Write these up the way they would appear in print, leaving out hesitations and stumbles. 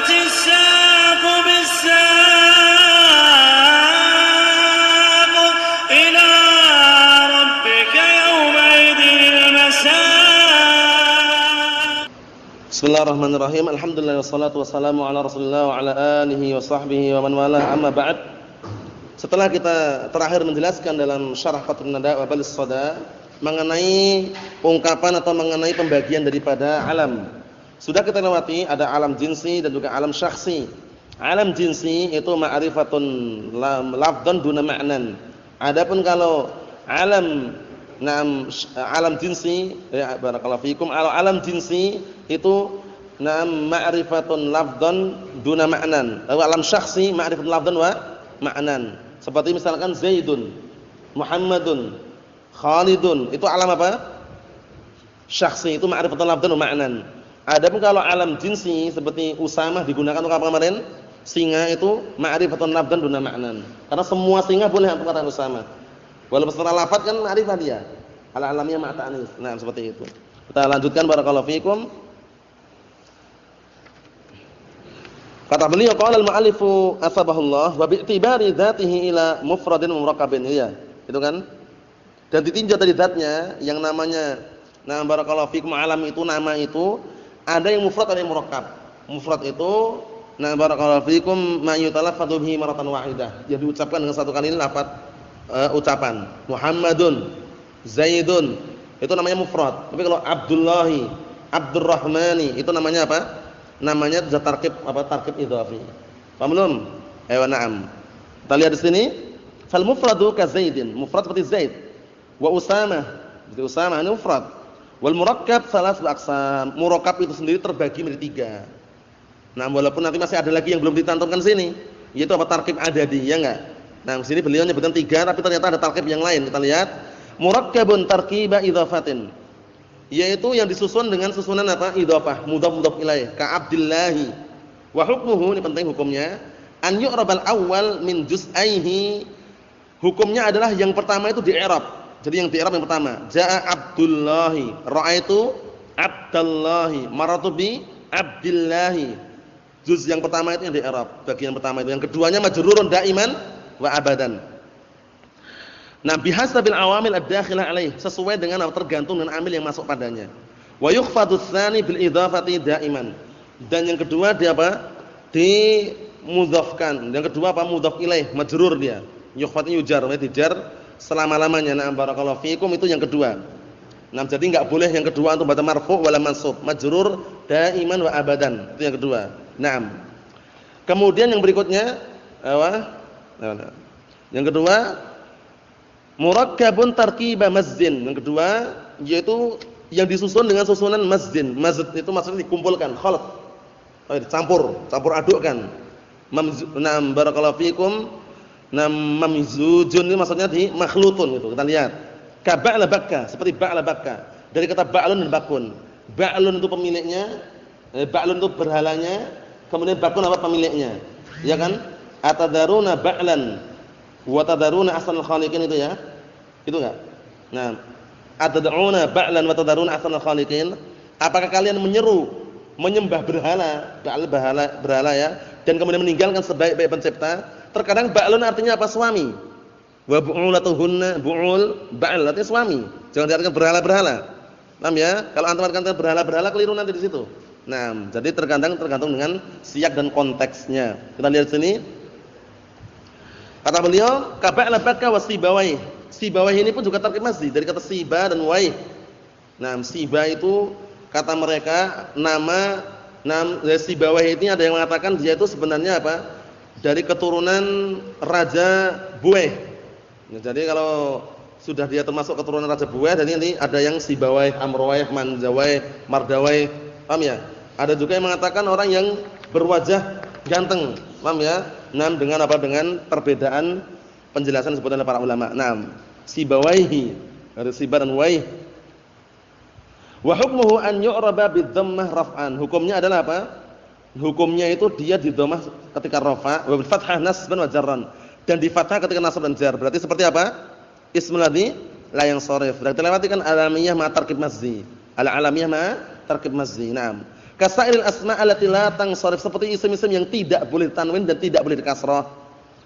الساق بالساق إلى ربك يومئذ المساق. Bismillahirrahmanirrahim. Alhamdulillah wassalatu wassalamu ala Rasulillah wa ala alihi wa sahbihi wa man walah. Amma ba'd. Setelah kita terakhir menjelaskan dalam syarah Fathun Nada wa Balis Sada mengenai ungkapan atau mengenai pembagian daripada alam, sudah kita lewati ada alam jinsi dan juga alam syakhsi. Alam jinsi itu ma'rifatun lafdhan duna ma'nan. Adapun kalau alam jinsi, ya barakallahu fikum, alam jinsi itu ma'rifatun lafdhan duna ma'nan. Lalu alam syakhsi ma'rifatun lafdhan wa ma'nan. Seperti misalkan Zaidun, Muhammadun, Khalidun, itu alam apa? Syakhsi, itu ma'rifatun lafdhan wa ma'nan. Adapun kalau alam jinsi seperti Usamah digunakan untuk apa kemarin? Singa itu ma'rifatun lafdhan duna ma'nan. Karena semua singa boleh untuk kata Usamah. Walaupun secara lafaz kan ma'rifah dia. Al-alamiyah ma'ta'anis. Nah, seperti itu. Kita lanjutkan barakallahu fikum. Kata beliau qala al-mu'allifu asbahullah wa bi'tibari dzatihi ila mufradin murakkabin. Iya, itu kan? Dan ditinjau dari zatnya yang namanya barakallahu fikum alam itu, nama itu ada yang mufrad ada yang murakkab. Mufrad itu barakallahu fikum ma yutalaffadhu bihi maratan wahidah. Yang diucapkan dengan satu kali lafaz ucapan. Muhammadun, Zaidun, itu namanya mufrad. Tapi kalau Abdullahi, Abdurrahmani, itu namanya apa? Namanya zat tarkib tarkib idhafi. Paham belum? Ayo na'am. Kita lihat di sini, fal mufradu ka Zaidin, mufrad seperti Zaid. Wa Usamah, seperti Usamah ini mufrad. Wal murakkab salasu aqsam. Murakkab itu sendiri terbagi menjadi 3. Nah, walaupun nanti masih ada lagi yang belum ditantumkan sini, yaitu apa? Tarkib adadi, ya enggak? Nah, di sini beliau nyebutkan 3 tapi ternyata ada tarkib yang lain. Kita lihat, murakkabun tarkiba idhafatin, yaitu yang disusun dengan susunan apa? Idhafah, mudhaf ilaih, ka Abdillahi. Wa hukmuhu, ini penting hukumnya, an yu'rabal awwal min juz'aihi. Hukumnya adalah yang pertama itu di-i'rab. Jadi yang di-i'rab yang pertama, jaa Abdullahi, ra'aitu Abdallahi, marartu bi Abdillahi. Juz yang pertama itu yang di-i'rab, bagian pertama itu. Yang keduanya majrurun daiman wa abadan. Nah, bihasabil awamil ad-dakhilah alaih, sesuai dengan tergantung dengan amil yang masuk padanya. Wa yukhfadu tsani bil idhafati daiman. Dan yang kedua dia apa? Dimudhafkan. Yang kedua apa? Mudhaf ilaih, majrur dia. Yukhfatu yujar, dijar selama-lamanya. Nah, barakallahu fikum, itu yang kedua. Nah, jadi enggak boleh yang kedua untuk baca marfu' wala mansub, majrur daiman wa abadan. Itu yang kedua. Naam. Kemudian yang berikutnya yang kedua, murakkabun tarkiba mazdin. Yang kedua yaitu yang disusun dengan susunan mazdin. Mazd itu maksudnya dikumpulkan, khalq. Campur adukkan. Naam barakallahu fikum. Mamzujun ini maksudnya di makhlutun gitu. Kita lihat. Ka ba'la bakka, seperti ba'la bakka. Dari kata ba'lun dan bakun. Ba'lun itu pemiliknya, ba'lun itu berhalanya, kemudian bakun apa pemiliknya? Ya kan? Atadaruna ba'lan wa tadaruna ahsanal khaliqin, itu ya. Itu enggak? Nah, atad'una ba'lan wa tadaruna ahsanal khaliqin. Apakah kalian menyembah berhala, berhala ya, dan kemudian meninggalkan sebaik-baik pencipta? Terkadang ba'lun artinya apa? Suami. Wa bu'ulatuhunna, bu'ul ba'al artinya suami. Jangan diartikan berhala-berhala. Paham ya? Kalau antum artikan berhala-berhala keliru nanti di situ. Nah, jadi tergantung dengan siyak dan konteksnya. Kita lihat sini. Kata beliau, ka ba'la bakka wasibawai. Sibawai ini pun juga tarkib masdar dari kata siba dan waih. Nah, siba itu kata mereka nama sibawai ini ada yang mengatakan dia itu sebenarnya apa? Dari keturunan Raja Bueh. Nah, jadi kalau sudah dia termasuk keturunan Raja Bueh, dan ini ada yang Sibawai, Amrowai, Manjawai, Mardawai. Paham ya? Ada juga yang mengatakan orang yang berwajah ganteng. Paham ya? Nah, dengan apa? Dengan perbedaan penjelasan sebutan oleh para ulama. Nah, Sibawaihi, ada Siba dan Waih. Wa hukmuhu an yu'raba bidhammah raf'an. Hukumnya adalah apa? Hukumnya itu dia di dhammah ketika rafa', wa bil fathah nasban wa jarran. Dan di fathah ketika nasab dan jar. Berarti seperti apa? Ismul ladzi la yansharif. Berarti lewati kan alamiyah ma tarkib mazzi. Al alamiyah ma tarkib mazzi. Naam. Kasairil asma' allati la tansharif, seperti isim-isim yang tidak boleh tanwin dan tidak boleh dikasrah.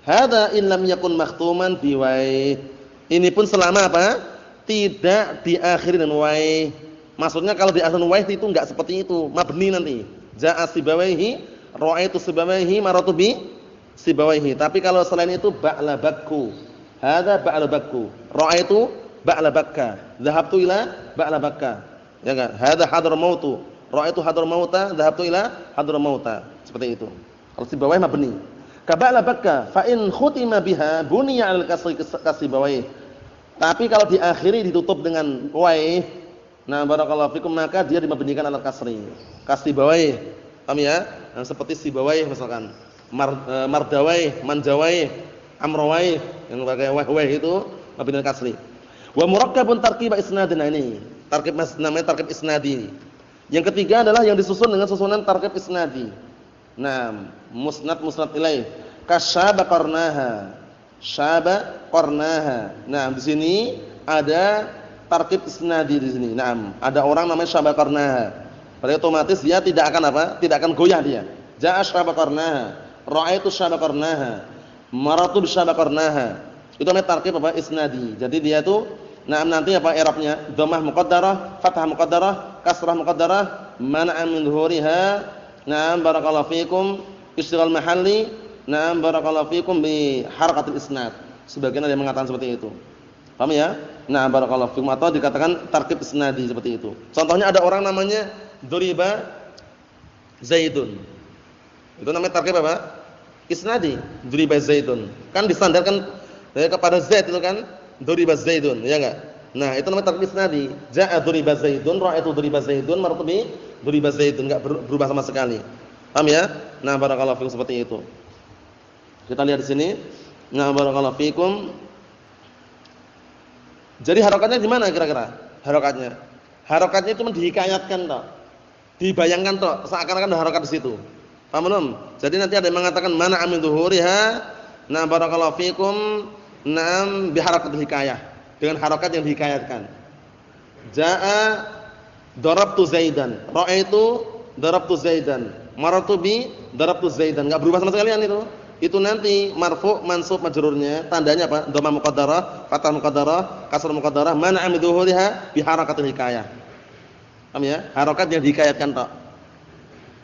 Hadza in lam yakun makhtuman biwai. Ini pun selama apa? Tidak diakhiri dengan wai. Maksudnya kalau diakhiri dengan wai itu enggak seperti itu, mabni nanti. Ja'a sibawaihi, ra'aitu sibawaihi, maratu bi sibawaihi. Tapi kalau selain itu ba'la bakku. Hadza ba'la bakku. Ra'aitu ba'la bakka. Dhahabtu ila ba'la bakka. Ya enggak? Hadza hadramautu. Ra'aitu hadramauta, dhahabtu ila hadramauta. Seperti itu. Kalau sibawaihi mabni. Ka ba'la bakka fa in khutima biha buniya 'alal kasri kasibawaihi. Tapi kalau diakhiri ditutup dengan wai, nah barakallahu fikum, maka dia dimabnikan 'alal kasri. Kasibawaihi. Paham ya? Nah, seperti sibawaihi misalkan. Mardawaihi, manjawaihi, amrawaihi, yang pakai wai itu mabni 'alal kasri. Wa murakkabun tarkib isnadin, ini tarkib namanya tarkib isnadi. Yang ketiga adalah yang disusun dengan susunan tarkib isnadi. Nah, musnad ilaih. Kasyaba qarnaha. Syaba qarnaha. Nah, di sini ada tarkib isnadi di sini. Nah, ada orang namanya syaba qarnaha. Berarti otomatis dia tidak akan apa? Tidak akan goyah dia. Ja'a syaba qarnaha. Ra'aitu syaba qarnaha. Maratu bi syaba qarnaha. Itu namanya tarkib apa? Isnadi. Jadi dia itu nanti apa i'rabnya? Dhammah muqaddarah, fathah muqaddarah, kasrah muqaddarah, mana'a min dhuhuriha. Na'am barakallahu fikum, istighal mahalli. Na'am barakallahu fikum bi harakatil isnad. Sebagian ada yang mengatakan seperti itu. Paham ya? Na'am barakallahu fikum, atau dikatakan tarkib isnadi seperti itu. Contohnya ada orang namanya Duriba Zaidun. Itu namanya tarkib apa? Isnadi. Duriba Zaidun. Kan disandarkan kepada Zaid itu kan? Duriba Zaidun, ya enggak? Nah, itu namanya tarkib isnadi. Ja'a duriba Zaidun, ra'aitu duriba Zaidun, maratu bi duriba Zaidun, enggak berubah sama sekali. Paham ya? Nah, barakallahu fikum, seperti itu. Kita lihat di sini. Nah, barakallahu fikum. Jadi harokatnya gimana kira-kira? Harokatnya itu dihikayatkan toh. Dibayangkan toh, seakan-akan ada harokat di situ. Paham belum? Jadi nanti ada yang mengatakan mana amin dhuhuriha. Nah, barakallahu fikum. Naam bi harakatil hikayah, dengan harokat yang dihikayatkan. Ja'a darabtu Zaidan, ra'aitu darabtu Zaidan, marartu bi darabtu Zaidan. Enggak berubah sama sekali itu. Itu nanti marfu' mansub majrurnya tandanya apa? Dhammah muqaddarah, fathah muqaddarah, kasrah muqaddarah, man'a min dhuhuriha bi harakatil hikayah. Paham ya? Harokat yang dihikayatkan tok.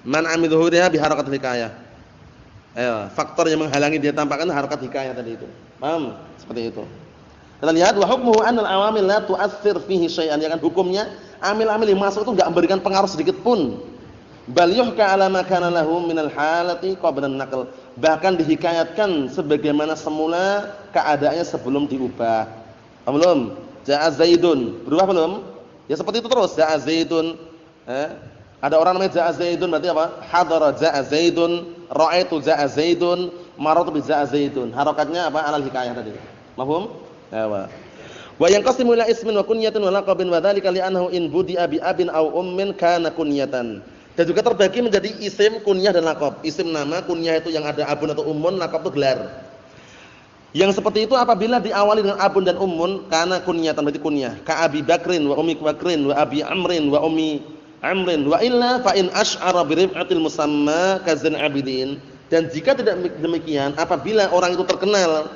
Man'a min dhuhuriha bi harakatil hikayah. Ayo, faktor yang menghalangi dia tampakkan harokat hikayah tadi itu. Paham? Seperti itu. Kita lihat wa hukmuhu anal awamil la tu'athir fihi syai'an, ya kan, hukumnya amil-amil yang masuk itu enggak memberikan pengaruh sedikit pun. Bal yuhka ala ma kana lahu minal halati qabla an-naql. Bahkan dihikayatkan sebagaimana semula keadaannya sebelum diubah. Paham belum? Ja'a Zaidun, berubah belum? Ya seperti itu terus, ja'a Zaidun. Ada orang namanya ja'a Zaidun, berarti apa? Hadara ja'a Zaidun, ra'aitu ja'a Zaidun, maratu bi ja'a Zaidun. Harokatnya apa? Alal hikayah tadi. Mafhum? Ya. Wa yanqasimu ila ismin wa kunyatin wa laqabin wa dzalika li'annahu in budi'a bi abin aw ummin kana kunyatan. Dan juga terbagi menjadi isim, kunyah dan laqab. Isim nama, kunyah itu yang ada abun atau ummun, laqab itu gelar. Yang seperti itu apabila diawali dengan abun dan ummun, kana kunyatan, berarti kunyah. Ka Abi Bakrin wa Ummi Bakrin wa Abi Amrin wa Ummi Amrin wa illa fa in asy'ara bi rif'atil musamma kazan abidin. Dan jika tidak demikian, apabila orang itu terkenal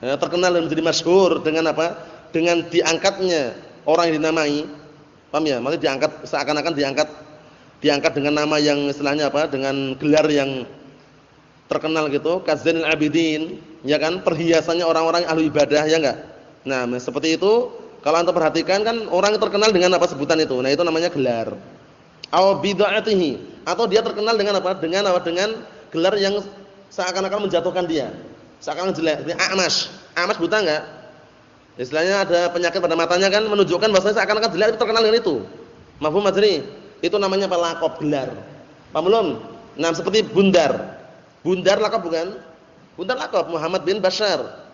dan menjadi masyhur dengan apa? Dengan diangkatnya orang yang dinamai. Paham ya? Maksudnya diangkat seakan-akan diangkat dengan nama yang istilahnya apa? Dengan gelar yang terkenal gitu, kazanil abidin, ya kan? Perhiasannya orang-orang ahli ibadah, ya enggak? Nah, seperti itu kalau Anda perhatikan kan orang yang terkenal dengan apa sebutan itu. Nah, itu namanya gelar. Aw bid'atihi, atau dia terkenal dengan apa? Dengan gelar yang seakan-akan menjatuhkan dia. Seakan-akan jelek. Ini A'mash. A'mash buta enggak? Istilahnya ada penyakit pada matanya kan, menunjukkan bahwasanya seakan-akan jelek itu terkenal dengan itu. Mafhum majri? Itu namanya apa? Laqab, gelar. Paham belum? Nah, seperti Bundar. Bundar laqab bukan? Bundar laqab Muhammad bin Bashar.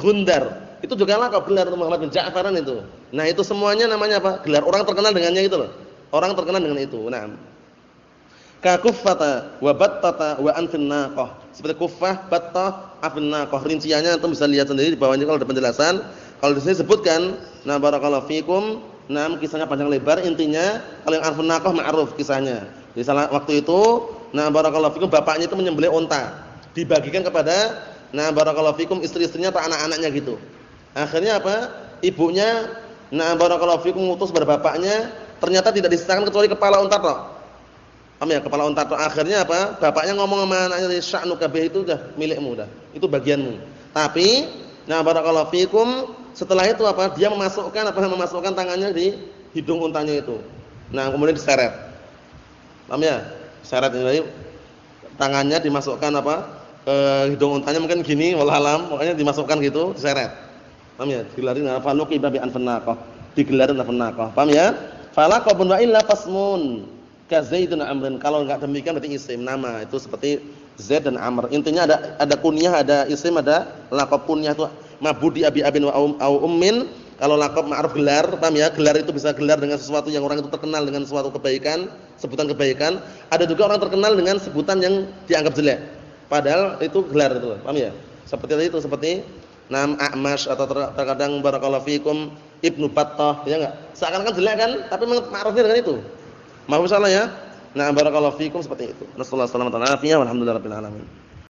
Gundar. Itu juga laqab, gelar Muhammad bin Ja'faran itu. Nah, itu semuanya namanya apa? Gelar. Orang terkenal dengannya itu loh. Orang terkenal dengan itu. Naam. Ka kuffata wa battata wa anfin naqah. Seperti kuffah, battah, afin naqah. Rinciannya antum bisa lihat sendiri di bawahnya kalau ada penjelasan. Kalau di sini sebutkan, nah barakallahu fikum, nah kisahnya panjang lebar, intinya kalau yang anfin naqah ma'ruf kisahnya. Di salah waktu itu, nah barakallahu fikum bapaknya itu menyembelih unta, dibagikan kepada nah barakallahu fikum istri-istrinya atau anak-anaknya gitu. Akhirnya apa? Ibunya nah barakallahu fikum ngutus pada bapaknya, ternyata tidak disisakan kecuali kepala unta tok. Paham ya? Kepala unta tok. Akhirnya apa? Bapaknya ngomong sama anaknya, "Sya'nuka bih, itu udah milikmu udah. Itu bagianmu." Tapi nah barakallahu fikum setelah itu apa? Dia memasukkan tangannya di hidung untanya itu. Nah, kemudian diseret. Paham ya? Seret ini tangannya dimasukkan apa? Ke hidung untanya mungkin gini, wallahu alam, pokoknya dimasukkan gitu, diseret. Paham ya? Digelarin fanuqi babi anfannaqah. Digelarin anfannaqah. Paham ya? Falaqabun wa illa fasmun. Ka Zaidun Amrin. Kalau enggak demikian berarti isim nama. Itu seperti Zaid dan Amr. Intinya ada kunyah, ada isim, ada laqab. Kunyah itu mabudi abi abin wa ummin. Kalau laqab ma'ruf gelar, paham ya? Gelar itu bisa gelar dengan sesuatu yang orang itu terkenal dengan suatu kebaikan, sebutan kebaikan. Ada juga orang terkenal dengan sebutan yang dianggap jelek. Padahal itu gelar itu, paham ya? Seperti itu, seperti Nam A'mash atau terkadang barakallahu fikum Ibnu Battah, ya enggak? Seakan-akan jelek kan, tapi ma'rufnya dengan itu. Mahfum salah ya? Nah, barakallahu fikum seperti itu. Rasulullah sallallahu alaihi wasallam, alhamdulillahirabbil alamin.